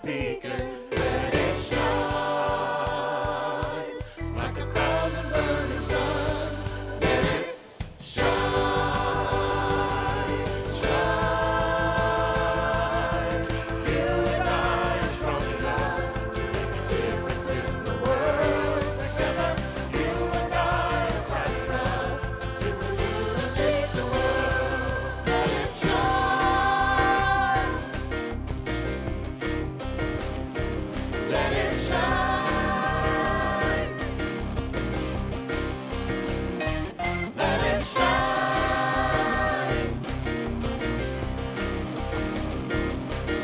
beacon. Let it shine like 1,000 burning suns. Let it shine, shine. You and I are strong enough to make a difference in the world. Together, you and I are bright enough to illuminate the world. Let it shine. Let it shine. Let it shine.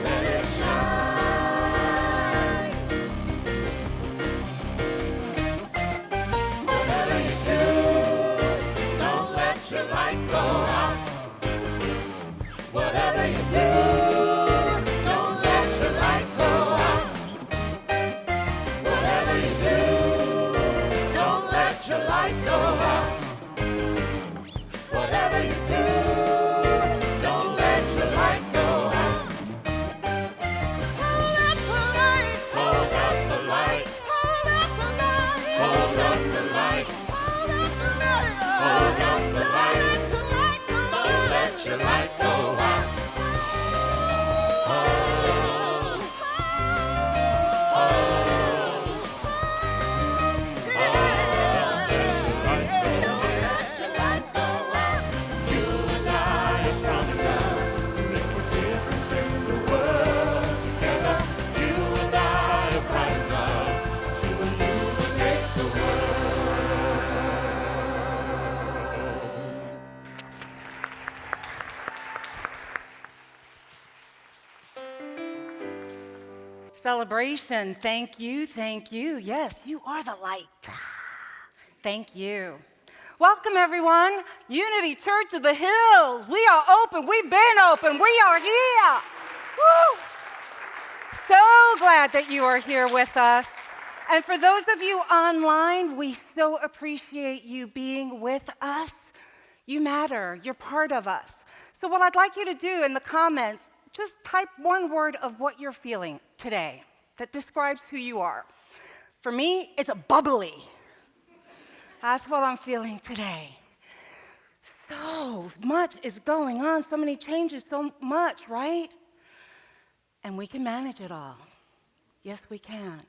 Let it shine. Whatever you do, don't let your light go out. Whatever you do, don't let your light go out. Whatever you do, don't let your light go out. Whatever you do, don't let your light go out. Hold up the light. Hold up the light. Hold up the light. Hold up the light. Hold up the light. Hold up the light. Don't let your light go out. Celebration, thank you, thank you. Yes, you are the light. Thank you. Welcome, everyone. Unity Church of the Hills. We are open. We've been open. We are here. Woo! So glad that you are here with us. And for those of you online, we so appreciate you being with us. You matter. You're part of us. So what I'd like you to do in the comments, just type one word of what you're feeling today that describes who you are. For me, it's a bubbly. That's what I'm feeling today. So much is going on, so many changes, so much, right? And we can manage it all. Yes, we can.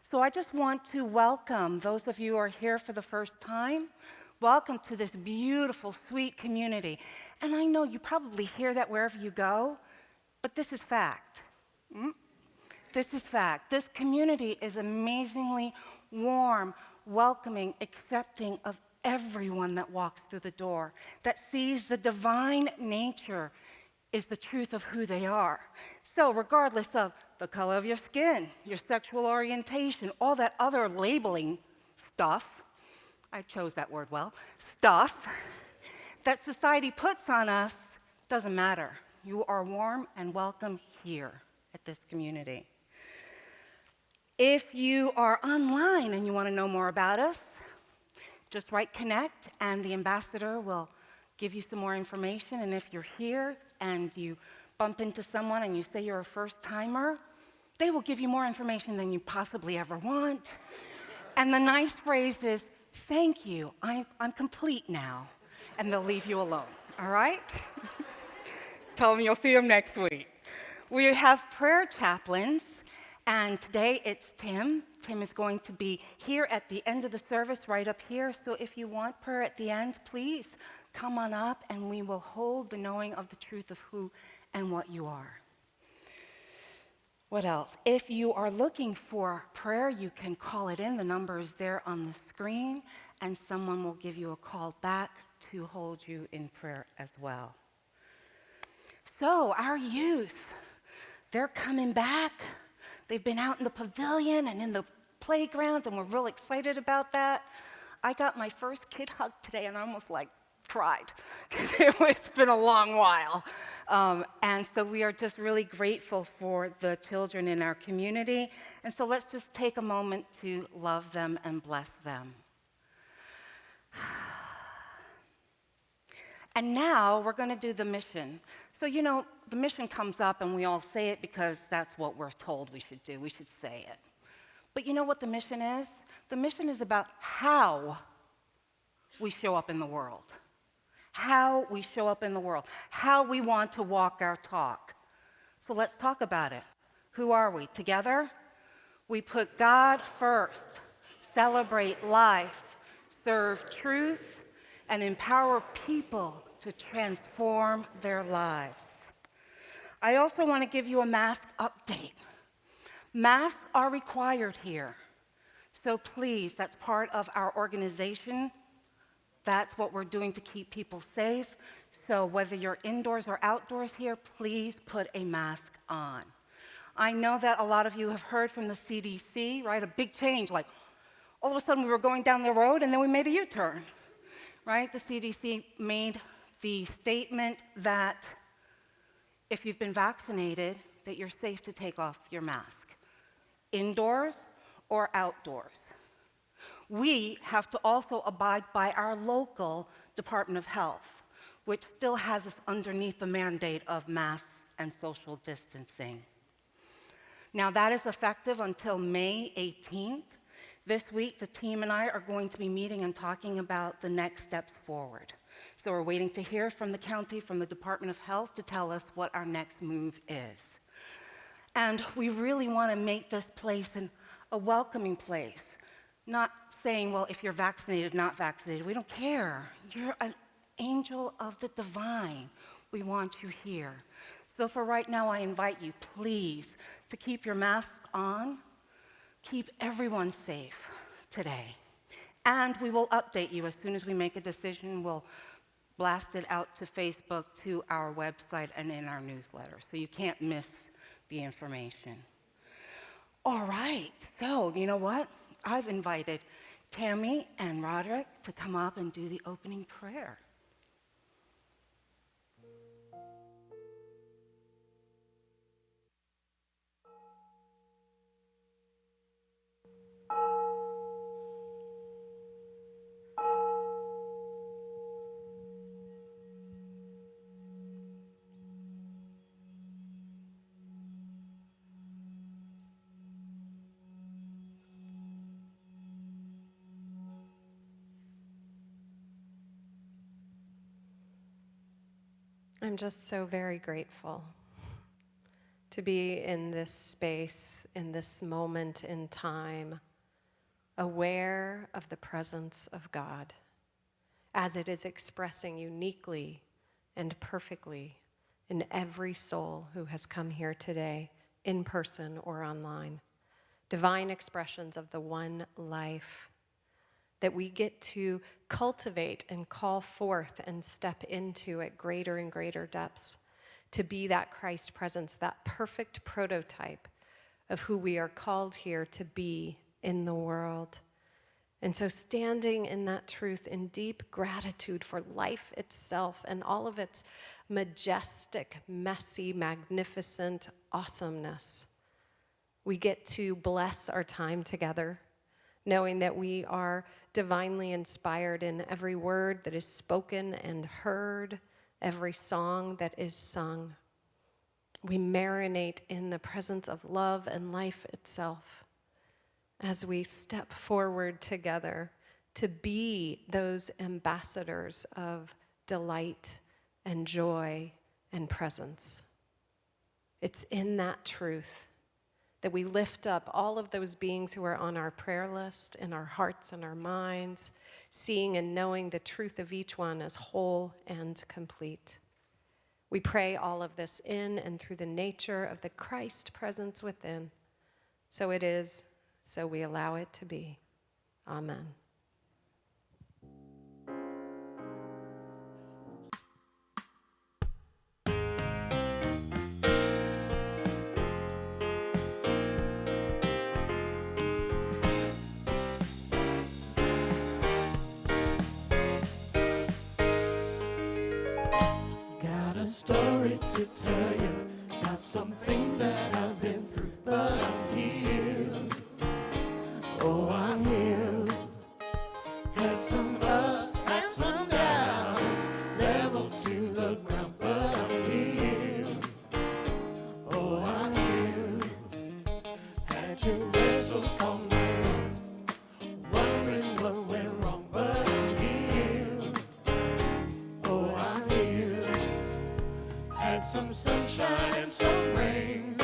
So I just want to welcome those of you who are here for the first time. Welcome to this beautiful, sweet community. And I know you probably hear that wherever you go, but this is fact. This is fact. This community is amazingly warm, welcoming, accepting of everyone that walks through the door, that sees the divine nature is the truth of who they are. So regardless of the color of your skin, your sexual orientation, all that other labeling stuff, I chose that word well, stuff, that society puts on us, doesn't matter. You are warm and welcome here at this community. If you are online and you want to know more about us, just write connect and the ambassador will give you some more information. And if you're here and you bump into someone and you say you're a first timer, they will give you more information than you possibly ever want. And the nice phrase is, thank you, I'm complete now. And they'll leave you alone, all right? Tell them you'll see them next week. We have prayer chaplains, and today it's Tim. Tim is going to be here at the end of the service, right up here. So if you want prayer at the end, please come on up, and we will hold the knowing of the truth of who and what you are. What else? If you are looking for prayer, you can call it in. The number is there on the screen, and someone will give you a call back to hold you in prayer as well. So our youth, they're coming back. They've been out in the pavilion and in the playground, and we're real excited about that. I got my first kid hug today, and I almost cried because it's been a long while. And so we are just really grateful for the children in our community. And so let's just take a moment to love them and bless them. And now we're going to do the mission. So, the mission comes up and we all say it because that's what we're told we should do. We should say it. But you know what the mission is? The mission is about how we show up in the world. How we show up in the world. How we want to walk our talk. So let's talk about it. Who are we? Together, we put God first, celebrate life, serve truth, and empower people to transform their lives. I also want to give you a mask update. Masks are required here. So please, that's part of our organization. That's what we're doing to keep people safe. So whether you're indoors or outdoors here, please put a mask on. I know that a lot of you have heard from the CDC, right? A big change, like all of a sudden we were going down the road and then we made a U-turn, right? The CDC made the statement that if you've been vaccinated, that you're safe to take off your mask, indoors or outdoors. We have to also abide by our local Department of Health, which still has us underneath the mandate of masks and social distancing. Now, that is effective until May 18th. This week, the team and I are going to be meeting and talking about the next steps forward. So we're waiting to hear from the county, from the Department of Health, to tell us what our next move is. And we really want to make this place a welcoming place, not saying, well, if you're vaccinated, not vaccinated. We don't care. You're an angel of the divine. We want you here. So for right now, I invite you, please, to keep your mask on, keep everyone safe today. And we will update you as soon as we make a decision. We'll blast it out to Facebook, to our website, and in our newsletter, so you can't miss the information. All right, so you know what? I've invited Tammy and Roderick to come up and do the opening prayer. I'm just so very grateful to be in this space, in this moment in time, aware of the presence of God as it is expressing uniquely and perfectly in every soul who has come here today, in person or online. Divine expressions of the one life that we get to cultivate and call forth and step into at greater and greater depths, to be that Christ presence, that perfect prototype of who we are called here to be in the world. And so standing in that truth in deep gratitude for life itself and all of its majestic, messy, magnificent awesomeness, we get to bless our time together, knowing that we are divinely inspired in every word that is spoken and heard, every song that is sung. We marinate in the presence of love and life itself as we step forward together to be those ambassadors of delight and joy and presence. It's in that truth that we lift up all of those beings who are on our prayer list, in our hearts and our minds, seeing and knowing the truth of each one as whole and complete. We pray all of this in and through the nature of the Christ presence within. So it is, so we allow it to be. Amen. Got a story to tell you about some things that I've been through, but I'm healed. Oh, I'm healed. Had some ups, had some downs, leveled to wrestle all night long, wondering what went wrong, but I'm healed. Oh, I'm healed. Had some sunshine and some rain,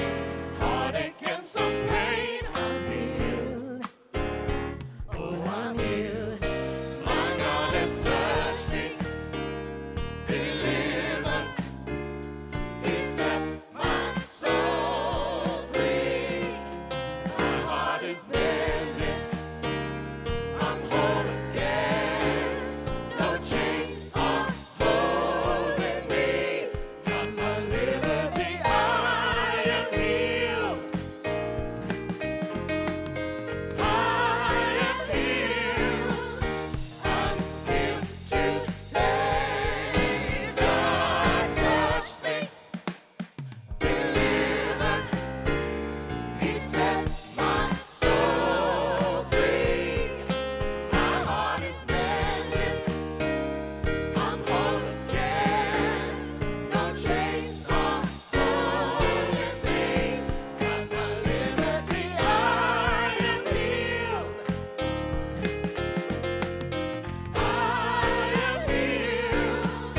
heartache and some pain. I'm healed. Oh, I'm healed. My God has touched me, delivered. He set my soul free. My heart is mended. I'm whole again. No chains are holding me. Got my liberty. I am healed. I am healed. I'm healed today. God touched me, delivered. He set my soul free. My heart is mended. I'm whole again. No chains are holding me. Got my liberty. I am healed. I am healed.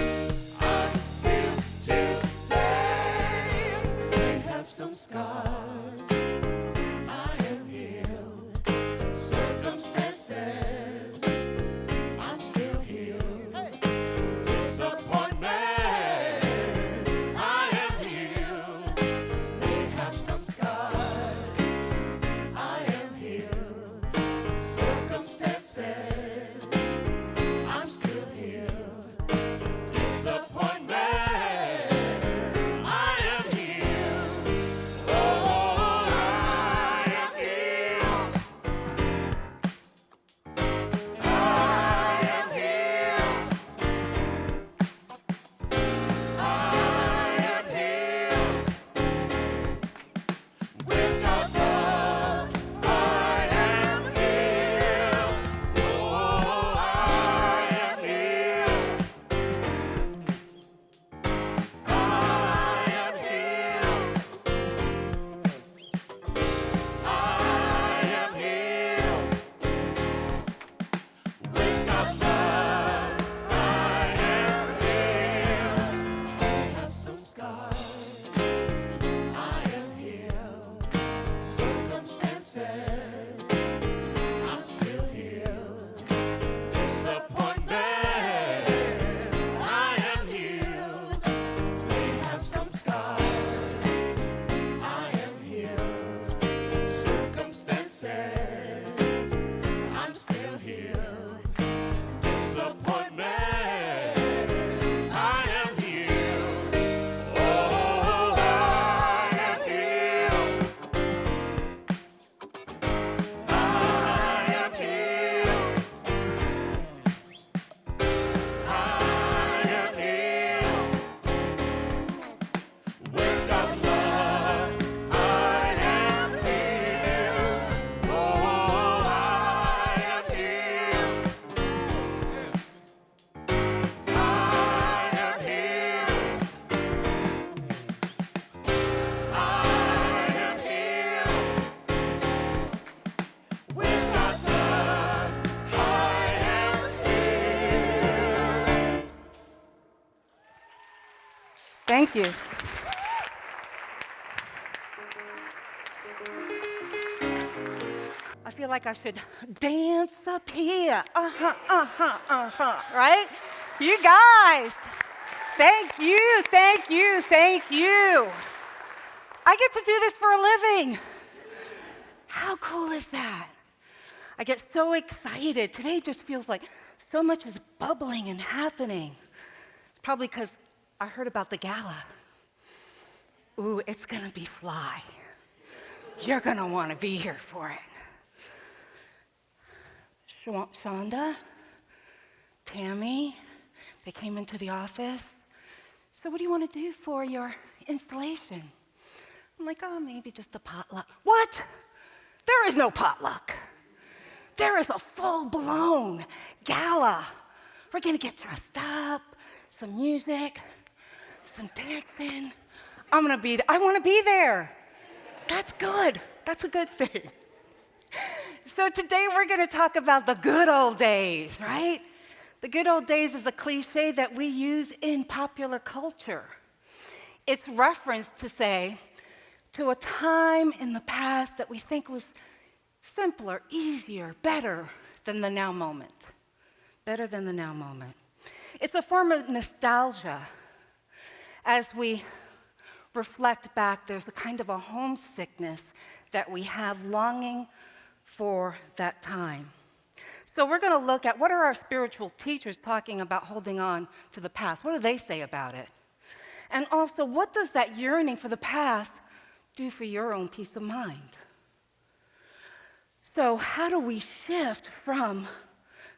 I'm healed today. May have some scars. I am healed. Circumstances. I'm still healed. Disappointment. I am healed. May have some scars. I am healed. Circumstances. I'm still healed. Disappointment. I am healed. Oh, I am healed. I am healed. I am healed. With God's love, I am healed. Oh, I am healed. I am healed. I am healed. With God's love, I am healed. I have some scars. I am healed. Circumstances. I'm still healed. Disappointments. I am healed. May have some scars. I am healed. Circumstances. I'm still healed. Disappointment. I am healed. Oh, I am healed. I am healed. I am healed. With God's love, I am healed. Oh, I am healed. I am healed. I am healed. With God's love, I am healed. Thank you. I feel like I should dance up here. Right? You guys, thank you, thank you, thank you. I get to do this for a living. How cool is that? I get so excited. Today just feels like so much is bubbling and happening. It's probably because I heard about the gala. Ooh, it's gonna be fly. You're gonna wanna be here for it. Shonda, Tammy, they came into the office. So what do you wanna do for your installation? I'm like, oh, maybe just a potluck. What? There is no potluck. There is a full-blown gala. We're gonna get dressed up, some music, some dancing. I wanna be there. That's good. That's a good thing. So today we're going to talk about the good old days, right? The good old days is a cliche that we use in popular culture. It's referenced to say, to a time in the past that we think was simpler, easier, better than the now moment. Better than the now moment. It's a form of nostalgia. As we reflect back, there's a kind of a homesickness that we have longing for that time. So we're going to look at what are our spiritual teachers talking about holding on to the past? What do they say about it? And also, what does that yearning for the past do for your own peace of mind? So how do we shift from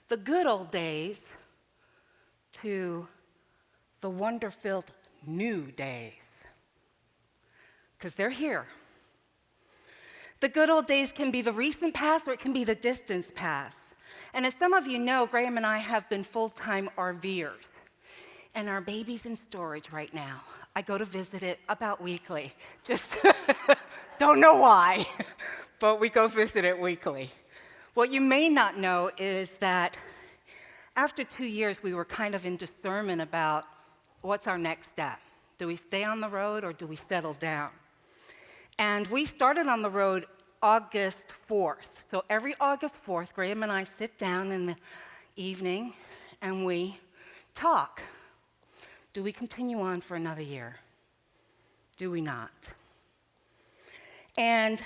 the good old days to the wonder-filled new days? Because they're here. The good old days can be the recent past or it can be the distant past. And as some of you know, Graham and I have been full-time RVers. And our baby's in storage right now. I go to visit it about weekly. Just don't know why, but we go visit it weekly. What you may not know is that after 2 years, we were kind of in discernment about what's our next step. Do we stay on the road or do we settle down? And we started on the road August 4th. So every August 4th, Graham and I sit down in the evening and we talk. Do we continue on for another year? Do we not? And,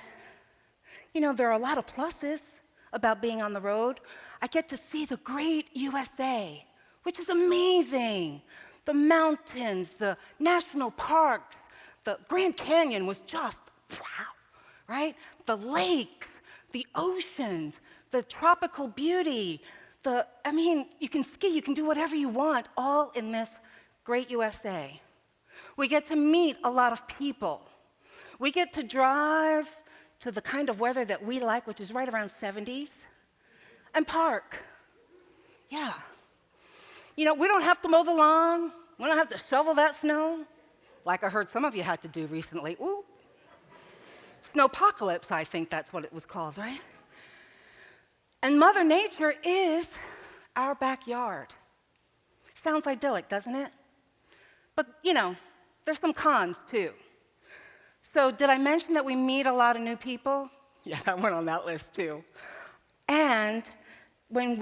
you know, there are a lot of pluses about being on the road. I get to see the great USA, which is amazing. The mountains, the national parks, the Grand Canyon was just wow, right? The lakes, the oceans, the tropical beauty, you can ski, you can do whatever you want, all in this great USA. We get to meet a lot of people. We get to drive to the kind of weather that we like, which is right around 70s, and park. Yeah. You know, we don't have to mow the lawn. We don't have to shovel that snow, like I heard some of you had to do recently. Ooh. Snowpocalypse, I think that's what it was called, right? And Mother Nature is our backyard. Sounds idyllic, doesn't it? But, you know, there's some cons, too. So did I mention that we meet a lot of new people? Yeah, that went on that list, too. And when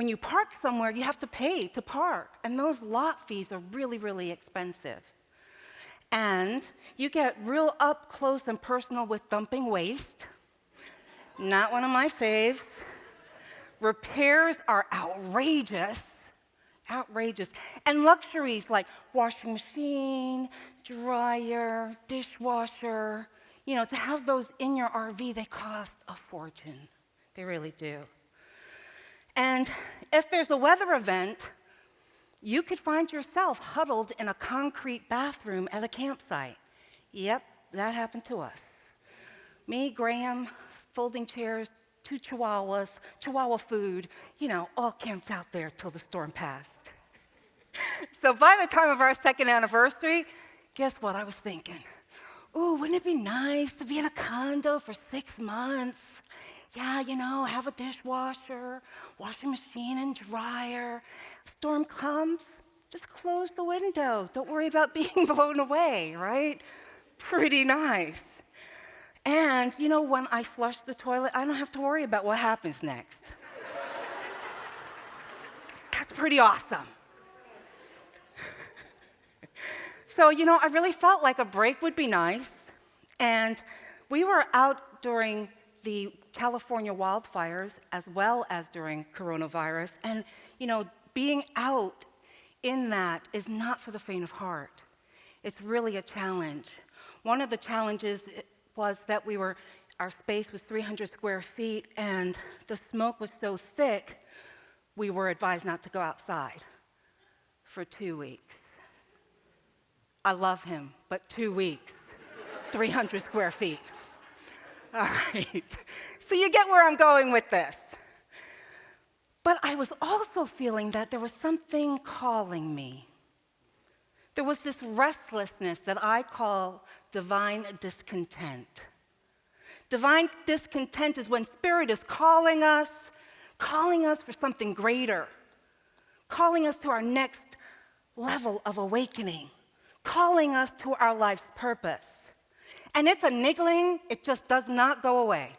you park somewhere, you have to pay to park. And those lot fees are really, really expensive. And you get real up close and personal with dumping waste. Not one of my faves. Repairs are outrageous. Outrageous. And luxuries like washing machine, dryer, dishwasher, you know, to have those in your RV, they cost a fortune. They really do. And if there's a weather event, you could find yourself huddled in a concrete bathroom at a campsite. Yep, that happened to us. Me, Graham, folding chairs, 2 chihuahuas, chihuahua food, you know, all camped out there till the storm passed. So by the time of our second anniversary, guess what I was thinking? Ooh, wouldn't it be nice to be in a condo for 6 months? Yeah, you know, have a dishwasher, washing machine and dryer. Storm comes, just close the window. Don't worry about being blown away, right? Pretty nice. And, you know, when I flush the toilet, I don't have to worry about what happens next. That's pretty awesome. So, you know, I really felt like a break would be nice. And we were out during the California wildfires as well as during coronavirus. And, you know, being out in that is not for the faint of heart. It's really a challenge. One of the challenges was that our space was 300 square feet and the smoke was so thick, we were advised not to go outside for 2 weeks. I love him, but 2 weeks, 300 square feet. All right, so you get where I'm going with this. But I was also feeling that there was something calling me. There was this restlessness that I call divine discontent. Divine discontent is when Spirit is calling us for something greater, calling us to our next level of awakening, calling us to our life's purpose. And it's a niggling, it just does not go away.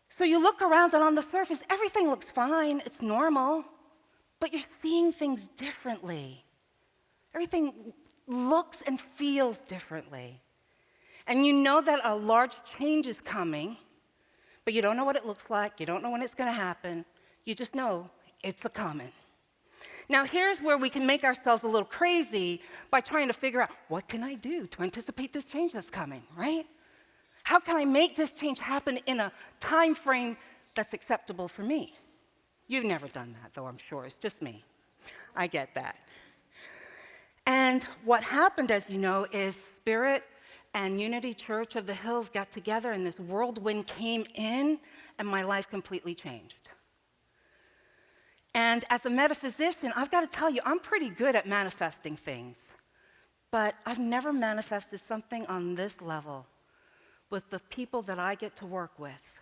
So you look around and on the surface, everything looks fine, it's normal, but you're seeing things differently. Everything looks and feels differently. And you know that a large change is coming, but you don't know what it looks like, you don't know when it's gonna happen, you just know it's a-coming. Now here's where we can make ourselves a little crazy by trying to figure out, what can I do to anticipate this change that's coming, right? How can I make this change happen in a time frame that's acceptable for me? You've never done that, though, I'm sure. It's just me. I get that. And what happened, as you know, is Spirit and Unity Church of the Hills got together, and this whirlwind came in, and my life completely changed. And as a metaphysician, I've got to tell you, I'm pretty good at manifesting things. But I've never manifested something on this level with the people that I get to work with,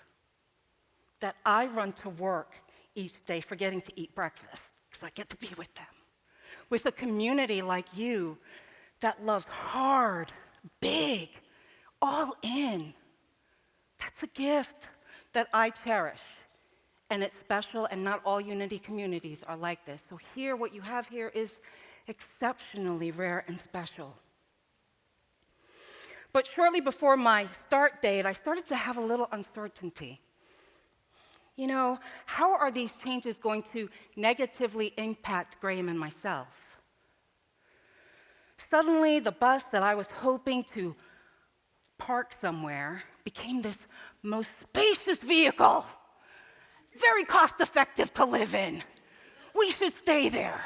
that I run to work each day forgetting to eat breakfast because I get to be with them, with a community like you that loves hard, big, all in. That's a gift that I cherish, and it's special, and not all Unity communities are like this. So here, what you have here is exceptionally rare and special. But shortly before my start date, I started to have a little uncertainty. You know, how are these changes going to negatively impact Graham and myself? Suddenly, the bus that I was hoping to park somewhere became this most spacious vehicle, very cost-effective to live in. We should stay there.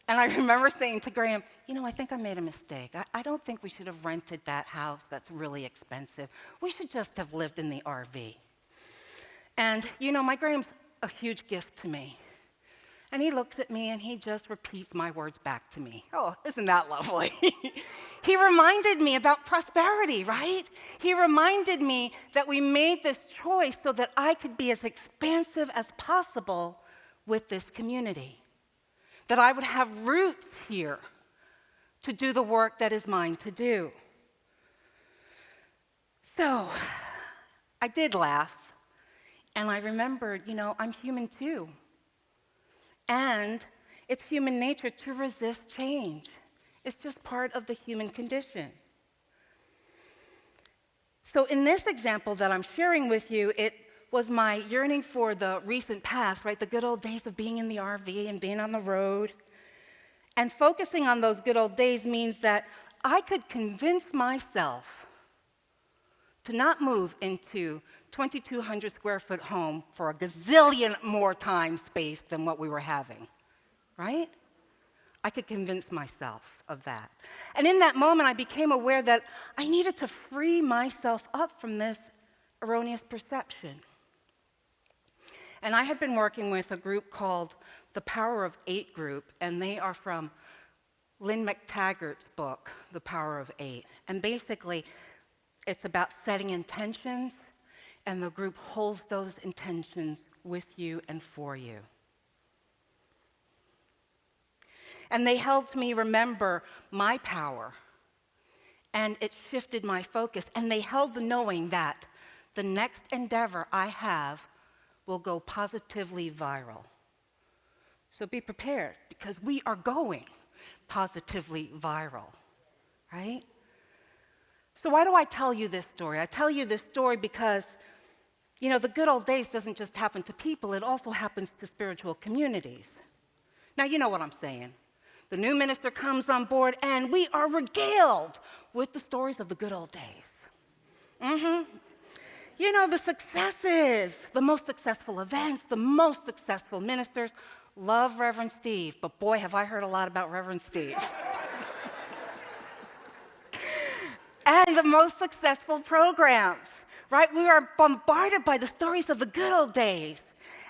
And I remember saying to Graham, you know, I think I made a mistake. I don't think we should have rented that house that's really expensive. We should just have lived in the RV. And, you know, my Graham's a huge gift to me. And he looks at me and he just repeats my words back to me. Oh, isn't that lovely? He reminded me about prosperity, right? He reminded me that we made this choice so that I could be as expansive as possible with this community, that I would have roots here to do the work that is mine to do. So I did laugh, and I remembered, you know, I'm human too. And it's human nature to resist change. It's just part of the human condition. So in this example that I'm sharing with you, it was my yearning for the recent past, right? The good old days of being in the RV and being on the road. And focusing on those good old days means that I could convince myself to not move into 2,200 square foot home for a gazillion more time space than what we were having, right? I could convince myself of that. And in that moment, I became aware that I needed to free myself up from this erroneous perception. And I had been working with a group called the Power of Eight group, and they are from Lynn McTaggart's book, The Power of Eight. And basically, it's about setting intentions, and the group holds those intentions with you and for you. And they helped me remember my power, and it shifted my focus, and they held the knowing that the next endeavor I have will go positively viral. So be prepared, because we are going positively viral, right? So why do I tell you this story? I tell you this story because, you know, the good old days doesn't just happen to people, it also happens to spiritual communities. Now, you know what I'm saying. The new minister comes on board, and we are regaled with the stories of the good old days. You know, the successes, the most successful events, the most successful ministers. Love Reverend Steve, but boy, have I heard a lot about Reverend Steve. And the most successful programs, right? We are bombarded by the stories of the good old days.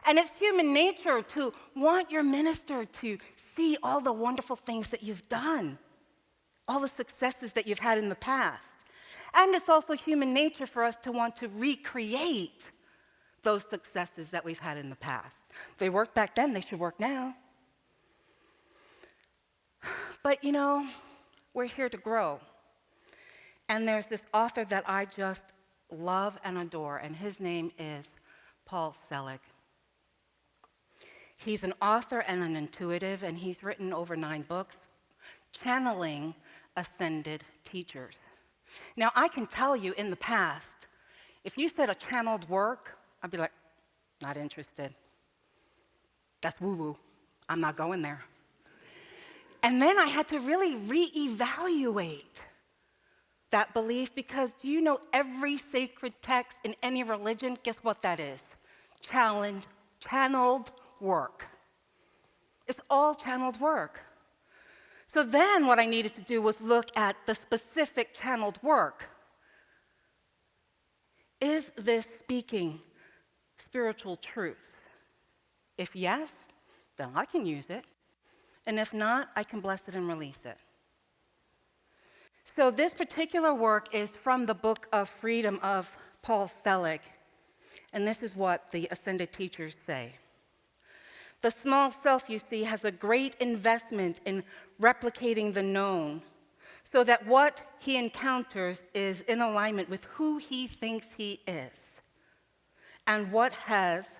And it's human nature to want your minister to see all the wonderful things that you've done, all the successes that you've had in the past. And it's also human nature for us to want to recreate those successes that we've had in the past. They worked back then, they should work now. But we're here to grow. And there's this author that I just love and adore, and his name is Paul Selig. He's an author and an intuitive, and he's written over 9 books channeling ascended teachers. Now, I can tell you in the past, if you said a channeled work, I'd be like, not interested. That's woo-woo. I'm not going there. And then I had to really reevaluate that belief, because do you know every sacred text in any religion, guess what that is? Channeled work. It's all channeled work. So then what I needed to do was look at the specific channeled work. Is this speaking spiritual truths? If yes, then I can use it. And if not, I can bless it and release it. So this particular work is from the Book of Freedom of Paul Selig. And this is what the ascended teachers say. The small self, you see, has a great investment in replicating the known, so that what he encounters is in alignment with who he thinks he is and what has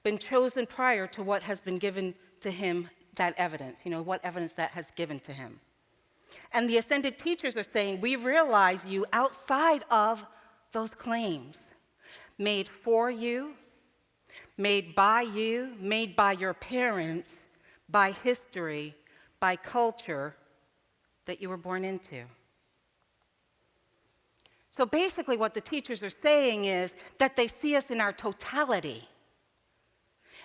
been chosen prior to what has been given to him, that evidence, what evidence that has given to him. And the ascended teachers are saying, we realize you outside of those claims, made for you, made by you, made by your parents, by history, by culture that you were born into. So basically what the teachers are saying is that they see us in our totality,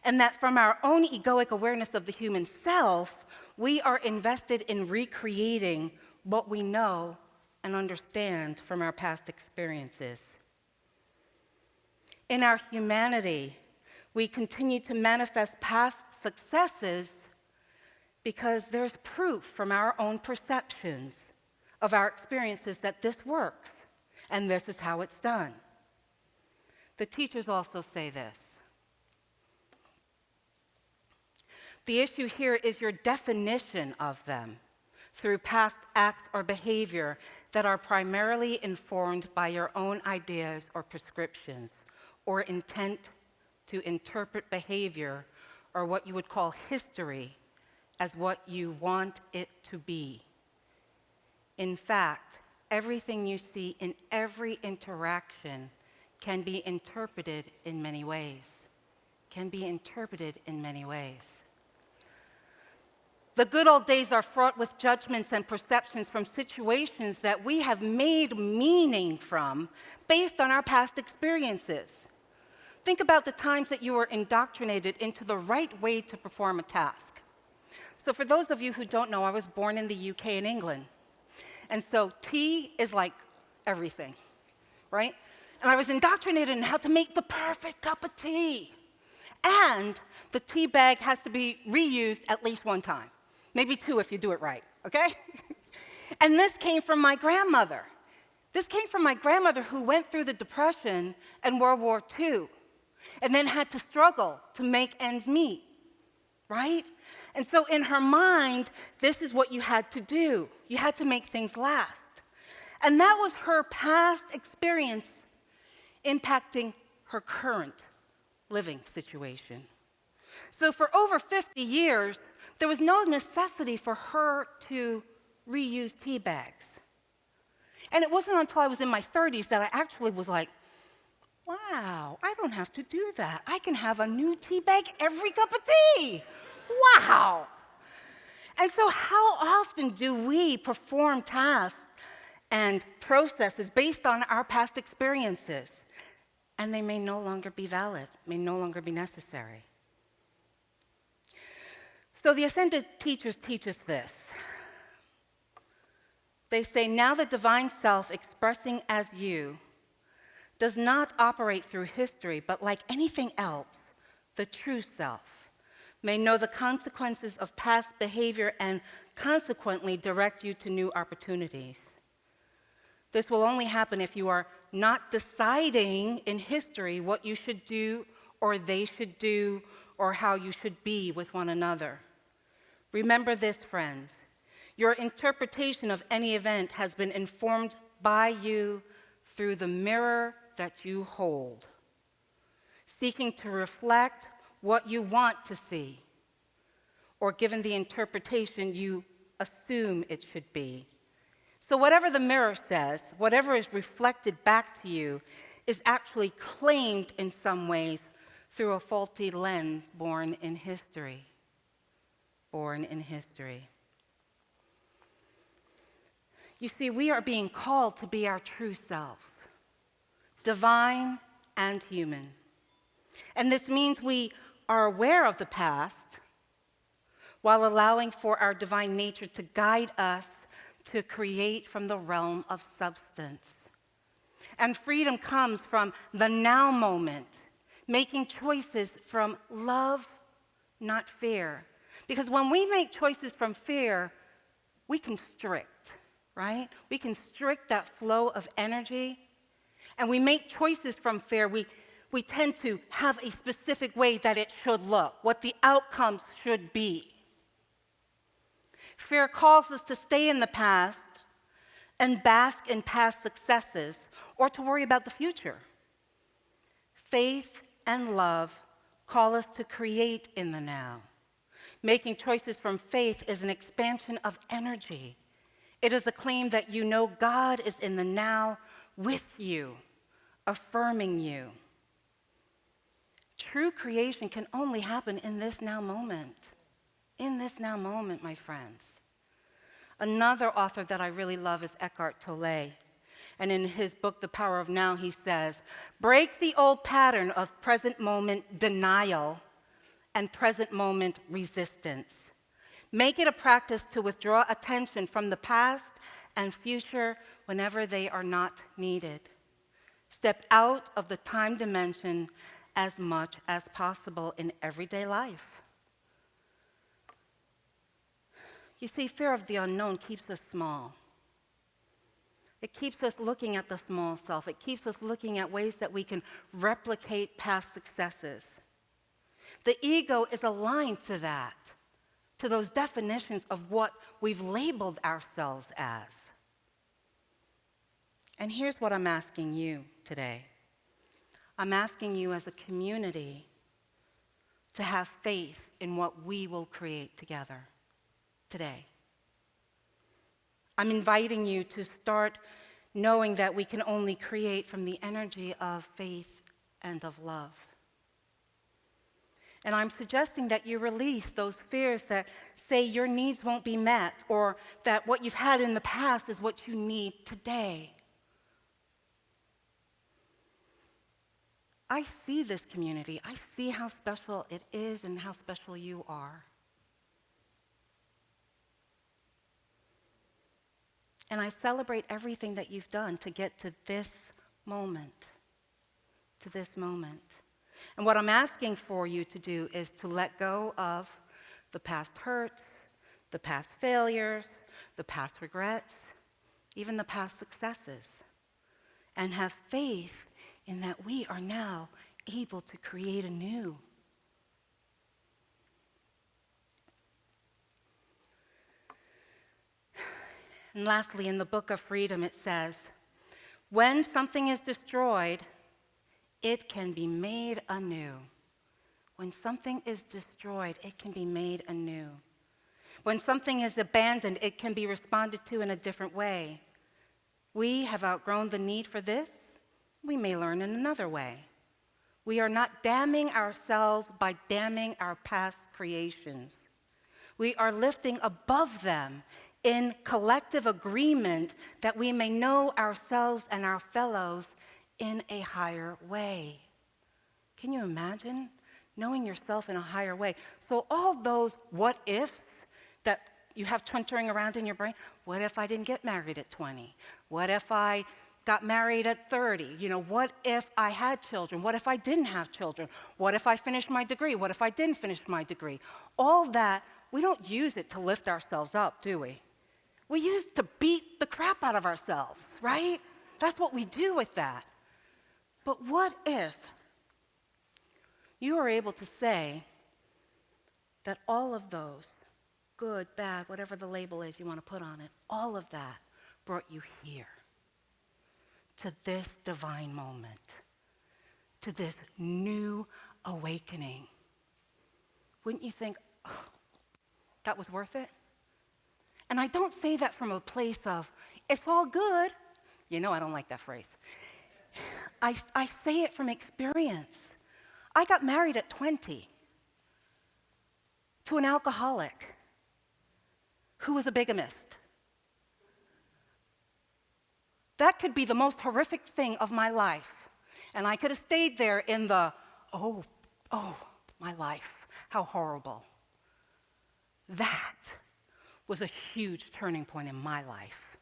and that from our own egoic awareness of the human self, we are invested in recreating what we know and understand from our past experiences. In our humanity, we continue to manifest past successes because there's proof from our own perceptions of our experiences that this works, and this is how it's done. The teachers also say this. The issue here is your definition of them through past acts or behavior that are primarily informed by your own ideas or prescriptions, or intent to interpret behavior, or what you would call history, as what you want it to be. In fact, everything you see in every interaction can be interpreted in many ways. The good old days are fraught with judgments and perceptions from situations that we have made meaning from based on our past experiences. Think about the times that you were indoctrinated into the right way to perform a task. So for those of you who don't know, I was born in the UK and England. And so tea is like everything, right? And I was indoctrinated in how to make the perfect cup of tea. And the tea bag has to be reused at least one time. Maybe 2 if you do it right, okay? And this came from my grandmother. Who went through the Depression and World War II, and then had to struggle to make ends meet, right? And so in her mind, this is what you had to do. You had to make things last. And that was her past experience impacting her current living situation. So for over 50 years, there was no necessity for her to reuse tea bags. And it wasn't until I was in my 30s that I actually was like, wow, I don't have to do that. I can have a new tea bag every cup of tea. Wow. And so how often do we perform tasks and processes based on our past experiences? And they may no longer be valid, may no longer be necessary. So the ascended teachers teach us this. They say, now the divine self expressing as you does not operate through history, but like anything else, the true self may know the consequences of past behavior and consequently direct you to new opportunities. This will only happen if you are not deciding in history what you should do or they should do or how you should be with one another. Remember this, friends. Your interpretation of any event has been informed by you through the mirror that you hold, seeking to reflect what you want to see, or given the interpretation you assume it should be. So whatever the mirror says, whatever is reflected back to you, is actually claimed in some ways through a faulty lens born in history. Born in history. You see, we are being called to be our true selves, divine and human. And this means we are aware of the past while allowing for our divine nature to guide us to create from the realm of substance. And freedom comes from the now moment, making choices from love, not fear. Because when we make choices from fear, we constrict, right? We constrict that flow of energy. And we make choices from fear. We tend to have a specific way that it should look, what the outcomes should be. Fear calls us to stay in the past and bask in past successes or to worry about the future. Faith and love call us to create in the now. Making choices from faith is an expansion of energy. It is a claim that you know God is in the now with you, affirming you. True creation can only happen in this now moment. In this now moment, my friends. Another author that I really love is Eckhart Tolle. And in his book, The Power of Now, he says, break the old pattern of present moment denial and present moment resistance. Make it a practice to withdraw attention from the past and future whenever they are not needed. Step out of the time dimension as much as possible in everyday life. You see, fear of the unknown keeps us small. It keeps us looking at the small self. It keeps us looking at ways that we can replicate past successes. The ego is aligned to that, to those definitions of what we've labeled ourselves as. And here's what I'm asking you today. I'm asking you as a community to have faith in what we will create together today. I'm inviting you to start knowing that we can only create from the energy of faith and of love. And I'm suggesting that you release those fears that say your needs won't be met or that what you've had in the past is what you need today. I see this community. I see how special it is and how special you are. And I celebrate everything that you've done to get to this moment, to this moment. And what I'm asking for you to do is to let go of the past hurts, the past failures, the past regrets, even the past successes, and have faith in that we are now able to create anew. And lastly, in the Book of Freedom, it says, when something is destroyed, it can be made anew. When something is destroyed, it can be made anew. When something is abandoned, it can be responded to in a different way. We have outgrown the need for this. We may learn in another way. We are not damning ourselves by damning our past creations. We are lifting above them in collective agreement that we may know ourselves and our fellows in a higher way. Can you imagine knowing yourself in a higher way? So all those what ifs that you have twittering around in your brain, what if I didn't get married at 20? What if I got married at 30? What if I had children? What if I didn't have children? What if I finished my degree? What if I didn't finish my degree? All that, we don't use it to lift ourselves up, do we? We used to beat the crap out of ourselves, right? That's what we do with that. But what if you are able to say that all of those, good, bad, whatever the label is you want to put on it, all of that brought you here, to this divine moment, to this new awakening? Wouldn't you think, oh, that was worth it? And I don't say that from a place of, it's all good. You know I don't like that phrase. I say it from experience. I got married at 20 to an alcoholic who was a bigamist. That could be the most horrific thing of my life. And I could have stayed there in the, oh, my life, how horrible. That was a huge turning point in my life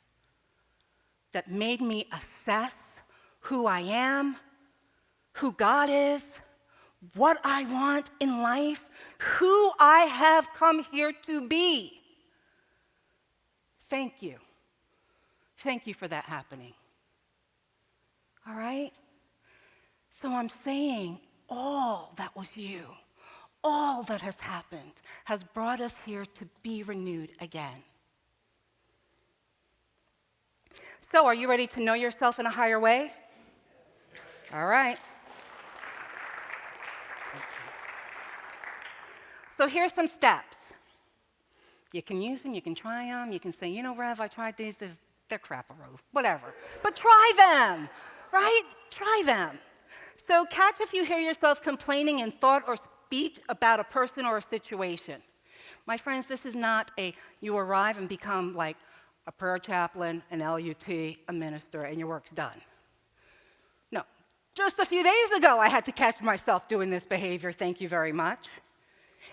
that made me assess who I am, who God is, what I want in life, who I have come here to be. Thank you. Thank you for that happening. All right? So I'm saying all that was you, all that has happened, has brought us here to be renewed again. So are you ready to know yourself in a higher way? All right. So here's some steps. You can use them, you can try them, you can say, you know, Rev, I tried these, they're crap-a-roo, whatever. But try them, right? Try them. So catch if you hear yourself complaining in thought or speech about a person or a situation. My friends, this is not you arrive and become like a prayer chaplain, an LUT, a minister, and your work's done. No. Just a few days ago, I had to catch myself doing this behavior, thank you very much.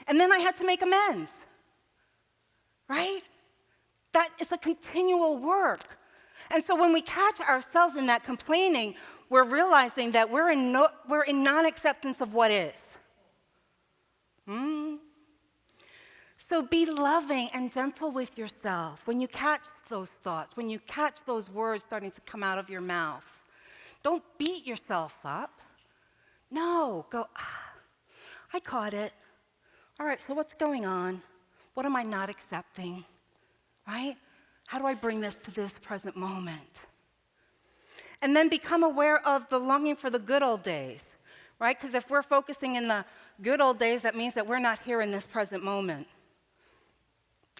And then I had to make amends, right? That is a continual work. And so when we catch ourselves in that complaining, we're realizing that we're in non-acceptance of what is. So be loving and gentle with yourself when you catch those thoughts, when you catch those words starting to come out of your mouth. Don't beat yourself up. No, go, I caught it. All right, so what's going on? What am I not accepting, right? How do I bring this to this present moment? And then become aware of the longing for the good old days, right? Because if we're focusing in the good old days, that means that we're not here in this present moment.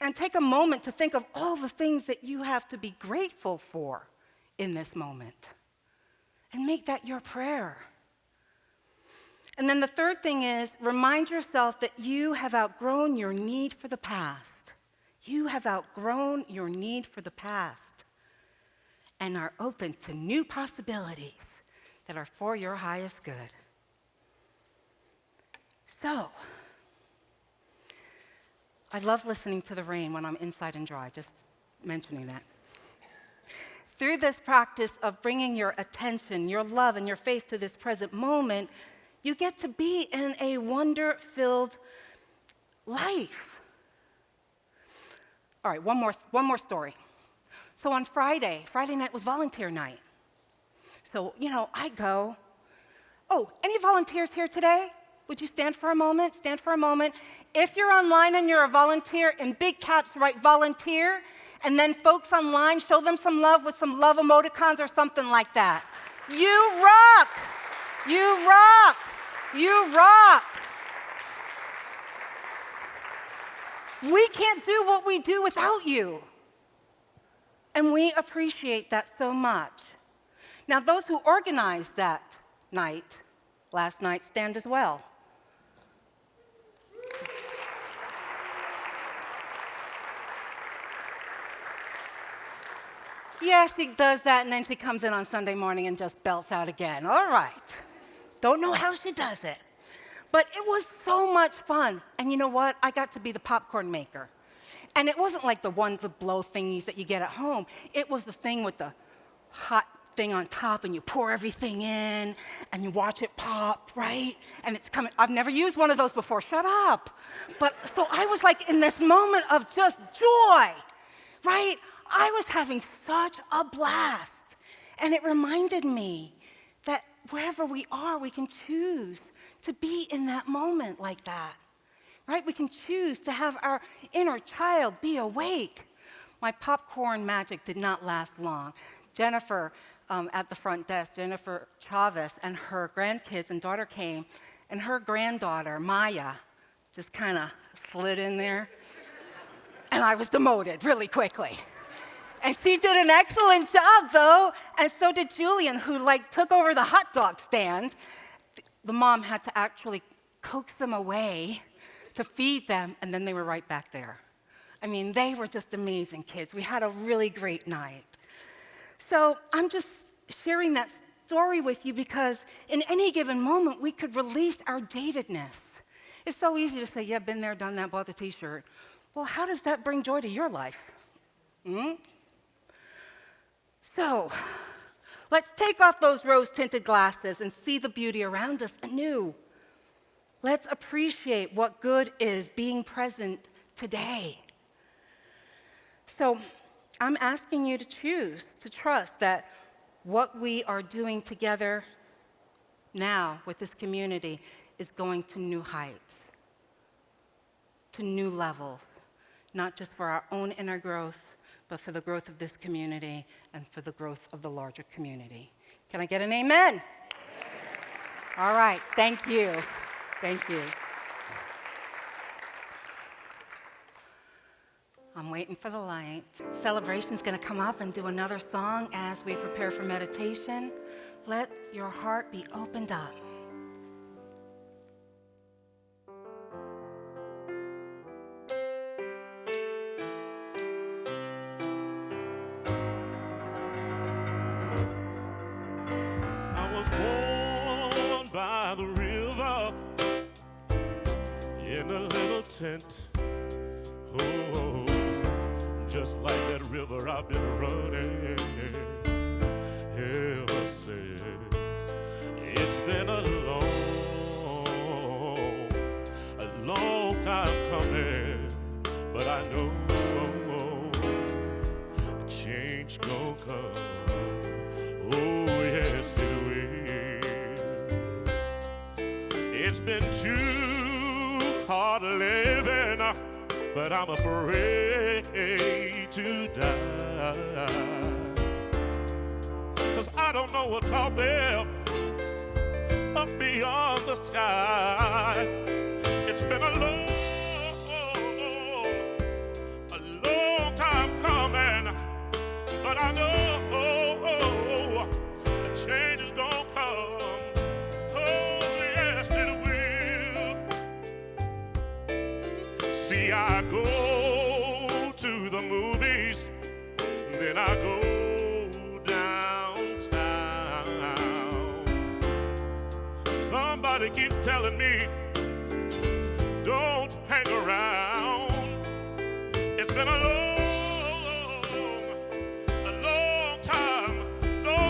And take a moment to think of all the things that you have to be grateful for in this moment. And make that your prayer. And then the third thing is, remind yourself that you have outgrown your need for the past. You have outgrown your need for the past and are open to new possibilities that are for your highest good. So, I love listening to the rain when I'm inside and dry, just mentioning that. Through this practice of bringing your attention, your love, and your faith to this present moment, you get to be in a wonder-filled life. All right, one more story. So on Friday night was volunteer night. So, I go, any volunteers here today? Would you stand for a moment? Stand for a moment. If you're online and you're a volunteer, in big caps, write volunteer. And then folks online, show them some love with some love emoticons or something like that. You rock! You rock! You rock! We can't do what we do without you. And we appreciate that so much. Now, those who organized that night, last night, stand as well. Yeah, she does that, and then she comes in on Sunday morning and just belts out again. All right. Don't know how she does it. But it was so much fun. And you know what? I got to be the popcorn maker. And it wasn't like the blow thingies that you get at home. It was the thing with the hot thing on top, and you pour everything in, and you watch it pop, right? And it's coming. I've never used one of those before. Shut up. But so I was like in this moment of just joy, right? I was having such a blast. And it reminded me that wherever we are, we can choose to be in that moment like that, right? We can choose to have our inner child be awake. My popcorn magic did not last long. Jennifer, at the front desk, Jennifer Chavez and her grandkids and daughter came, and her granddaughter, Maya, just kind of slid in there. And I was demoted really quickly. And she did an excellent job, though, and so did Julian, who took over the hot dog stand. The mom had to actually coax them away to feed them, and then they were right back there. I mean, they were just amazing kids. We had a really great night. So I'm just sharing that story with you because in any given moment, we could release our jadedness. It's so easy to say, yeah, been there, done that, bought the t-shirt. Well, how does that bring joy to your life? So let's take off those rose-tinted glasses and see the beauty around us anew. Let's appreciate what good is being present today. So I'm asking you to choose to trust that what we are doing together now with this community is going to new heights, to new levels, not just for our own inner growth, but for the growth of this community and for the growth of the larger community. Can I get an amen? Amen. All right, thank you. Thank you. I'm waiting for the light. Celebration's gonna come up and do another song as we prepare for meditation. Let your heart be opened up. I was born by the river in a little tent. Oh, just like that river I've been running ever since. It's been a long time coming, but I know a change gon' come. Oh, yes, it will. It's been too hard living, but I'm afraid to die. 'Cause I don't know what's out there up beyond the sky. It's been a long time coming, but I know a change is gonna come. Oh, yes, it will. See, I go to the movies, then I go downtown. Somebody keeps telling me, don't hang around. It's been a long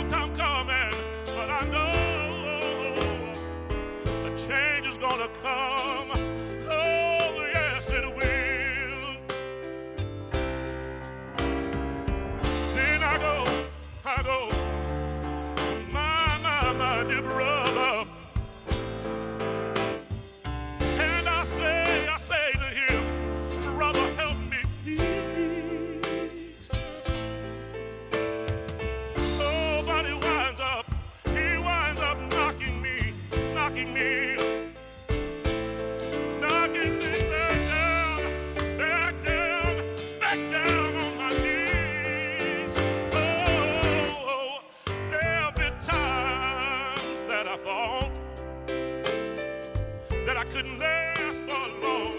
time coming, but I know a change is gonna come. Oh, yes, it will. Then I go to my dear brother, and I say to him, brother, help me, please. Oh, but he winds up knocking me back down on my knees. Oh, there'll be times that I thought that I couldn't last for long.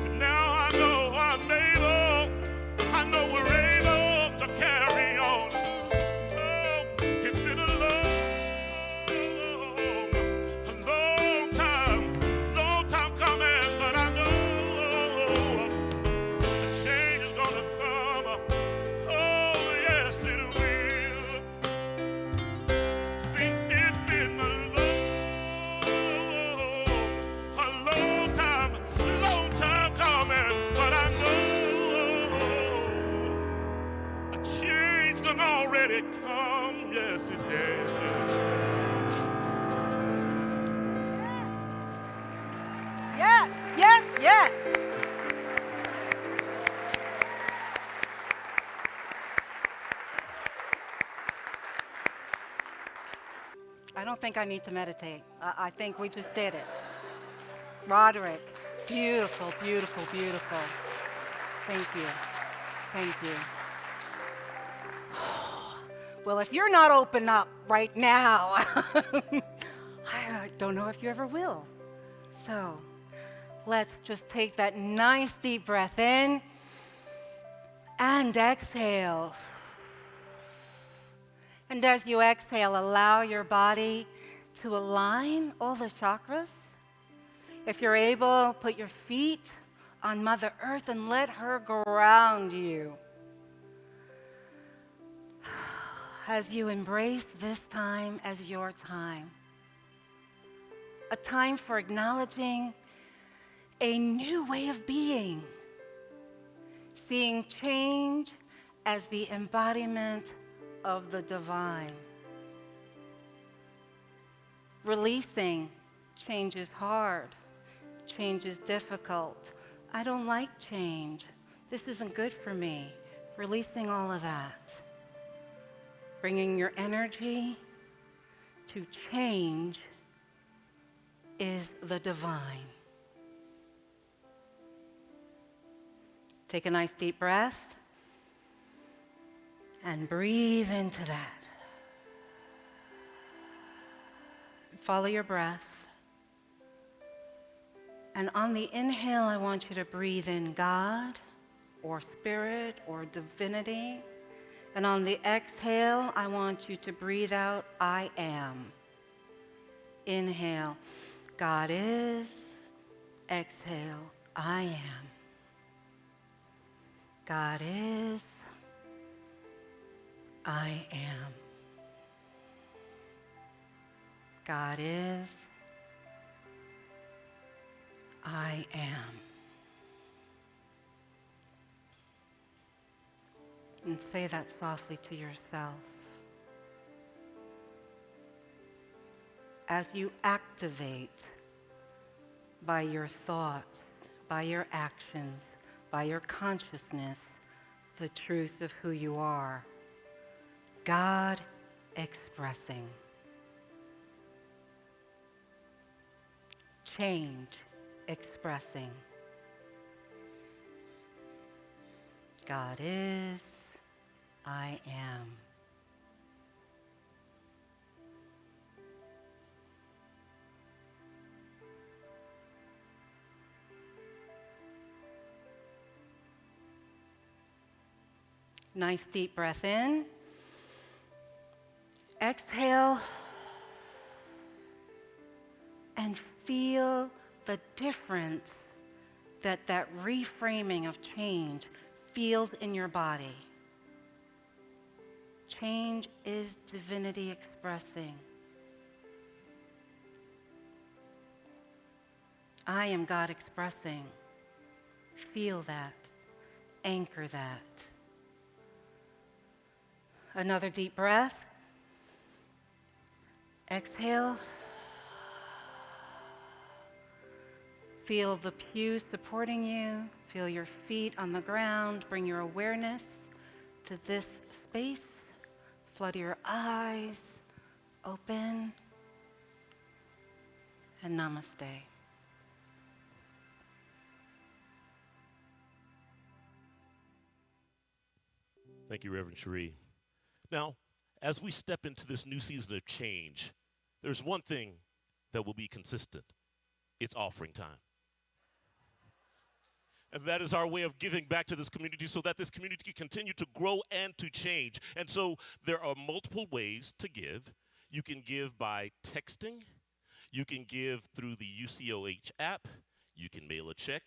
But now I know we're able to carry on. Oh, it's been a long time coming, but I know a change is gonna come. Oh, yes, it will. See, it's been a long Yes, it has. Yes, yes, yes. I don't think I need to meditate. I think we just did it. Roderick, beautiful, beautiful, beautiful. Thank you. Thank you. Well, if you're not open up right now, I don't know if you ever will. So let's just take that nice deep breath in and exhale. And as you exhale, allow your body to align all the chakras. If you're able, put your feet on Mother Earth and let her ground you. As you embrace this time as your time, a time for acknowledging a new way of being, seeing change as the embodiment of the divine. Releasing change is hard, change is difficult. I don't like change. This isn't good for me. Releasing all of that. Bringing your energy to change is the divine. Take a nice deep breath and breathe into that. Follow your breath. And on the inhale, I want you to breathe in God or spirit or divinity. And on the exhale, I want you to breathe out, I am. Inhale, God is. Exhale, I am. God is. I am. God is. I am. And say that softly to yourself. As you activate by your thoughts, by your actions, by your consciousness, the truth of who you are, God expressing. Change expressing. God is. I am. Nice deep breath in. Exhale. And feel the difference that reframing of change feels in your body. Change is divinity expressing. I am God expressing. Feel that. Anchor that. Another deep breath. Exhale. Feel the pew supporting you. Feel your feet on the ground. Bring your awareness to this space. Flutter your eyes, open, and namaste. Thank you, Reverend Cherie. Now, as we step into this new season of change, there's one thing that will be consistent. It's offering time. And that is our way of giving back to this community so that this community can continue to grow and to change. And so there are multiple ways to give. You can give by texting. You can give through the UCOH app. You can mail a check.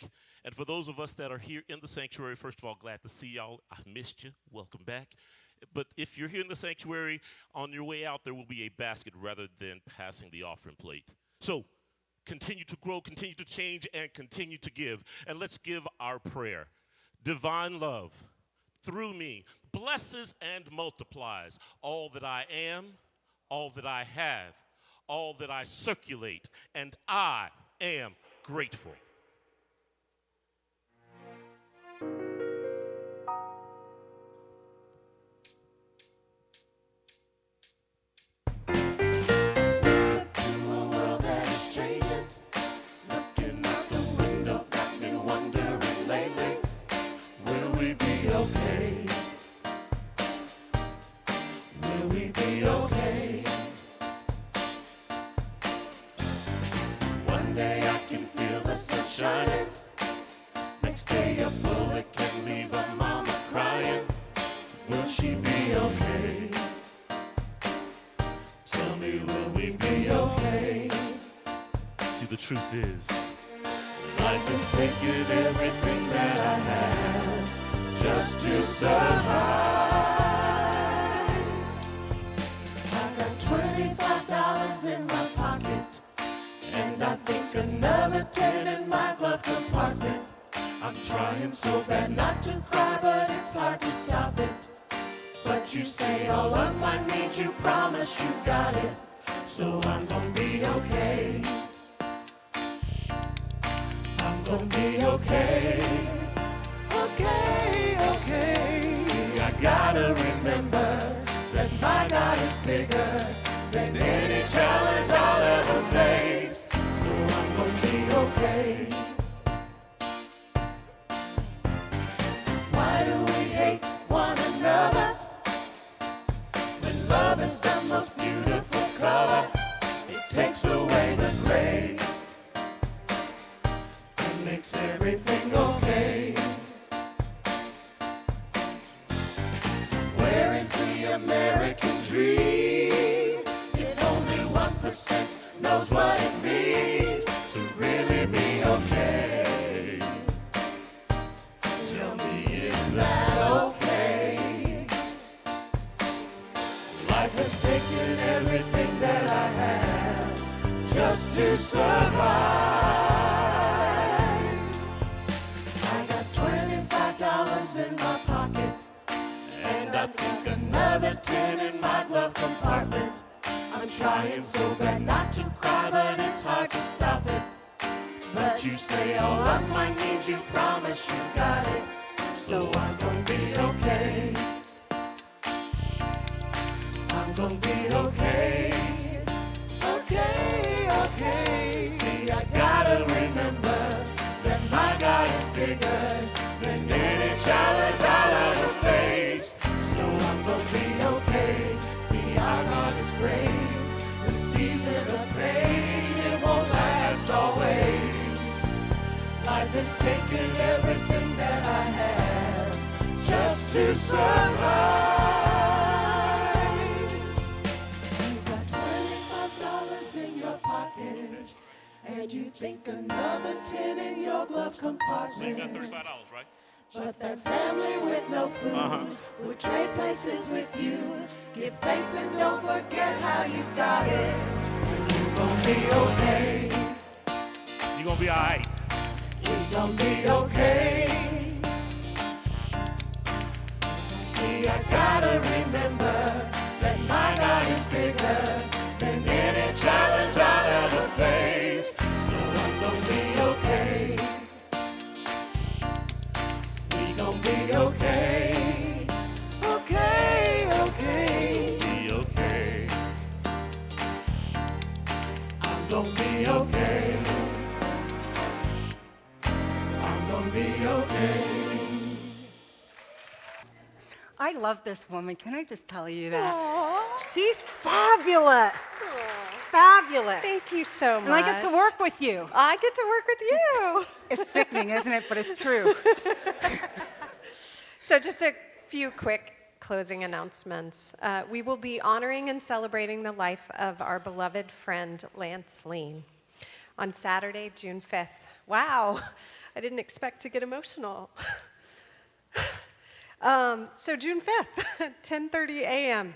And for those of us that are here in the sanctuary, first of all, glad to see y'all. I've missed you. Welcome back. But if you're here in the sanctuary, on your way out, there will be a basket rather than passing the offering plate. So continue to grow, continue to change, and continue to give. And let's give our prayer. Divine love, through me, blesses and multiplies all that I am, all that I have, all that I circulate, and I am grateful. The truth is, life has taken everything that I had just to survive. I've got $25 in my pocket, and I think another 10 in my glove compartment. I'm trying so bad not to cry, but it's hard to stop it. But you say all of my needs, you promise you got it, so I'm gonna be okay. I'm gonna be okay, okay. See, I gotta remember that my God is bigger than any challenge I'll ever face. So I'm gonna be okay. Why do we hate one another when love is the most beautiful color? It takes away the gray, makes everything okay. Where is the American dream? If only 1% knows what it means to really be okay. Tell me, is that okay? Life has taken everything that I have just to survive. In my pocket, and I think another 10 in my glove compartment. I'm trying so bad not to cry, but it's hard to stop it. But you say all of my needs, you promise you got it, so I'm gonna be okay. I'm gonna be okay, okay. See, I gotta remember that my God is bigger than any challenge I'll ever face. So I'm gonna be okay. See, our God is great. The season of pain, it won't last always. Life has taken everything that I have just to survive. You got $25 in your pocket, and you think another 10 in your glove compartment. So you got $35, right? But that family with no food would trade places with you. Give thanks and don't forget how you got it. And you're gonna be okay. You're gonna be alright. You're gonna be okay. See, I gotta remember that my God is bigger than any challenge I'll ever face. So I'm gonna be okay. We gon' be okay. Okay. Be okay. I'm gonna be okay. I'm gonna be okay. I love this woman. Can I just tell you that? Aww. She's fabulous. Aww. Fabulous. Thank you so much. And I get to work with you. I get to work with you. It's sickening, isn't it? But it's true. So just a few quick closing announcements. We will be honoring and celebrating the life of our beloved friend, Lance Lean, on Saturday, June 5th. Wow, I didn't expect to get emotional. So June 5th, 10:30 a.m.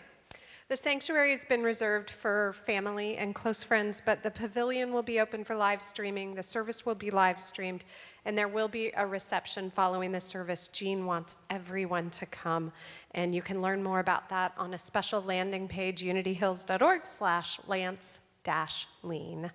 The sanctuary has been reserved for family and close friends, but the pavilion will be open for live streaming. The service will be live streamed, And there will be a reception following the service. Jean wants everyone to come, and you can learn more about that on a special landing page, unityhills.org/Lance-Lean.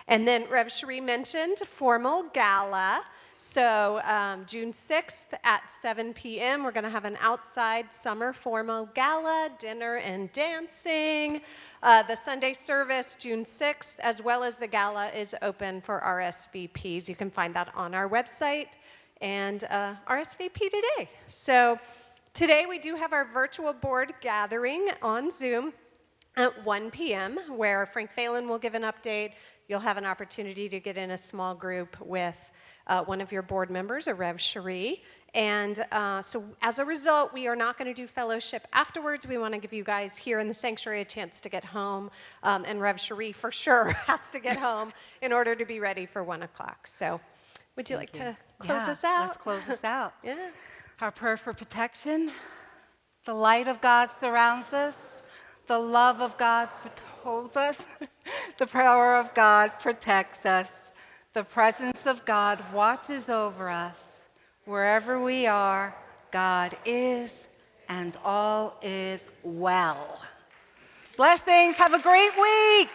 And then Rev Cherie mentioned formal gala. So June 6th at 7 p.m., we're going to have an outside summer formal gala, dinner and dancing. The Sunday service, June 6th, as well as the gala, is open for RSVPs. You can find that on our website and RSVP today. So today we do have our virtual board gathering on Zoom at 1 p.m., where Frank Phelan will give an update. You'll have an opportunity to get in a small group with one of your board members, or Rev Cherie. And so as a result, we are not going to do fellowship afterwards. We want to give you guys here in the sanctuary a chance to get home. And Rev Cherie for sure has to get home in order to be ready for 1 o'clock. So would you like to close us out? Let's close us out. Yeah. Our prayer for protection. The light of God surrounds us. The love of God holds us. The power of God protects us. The presence of God watches over us. Wherever we are, God is, and all is well. Blessings. Have a great week.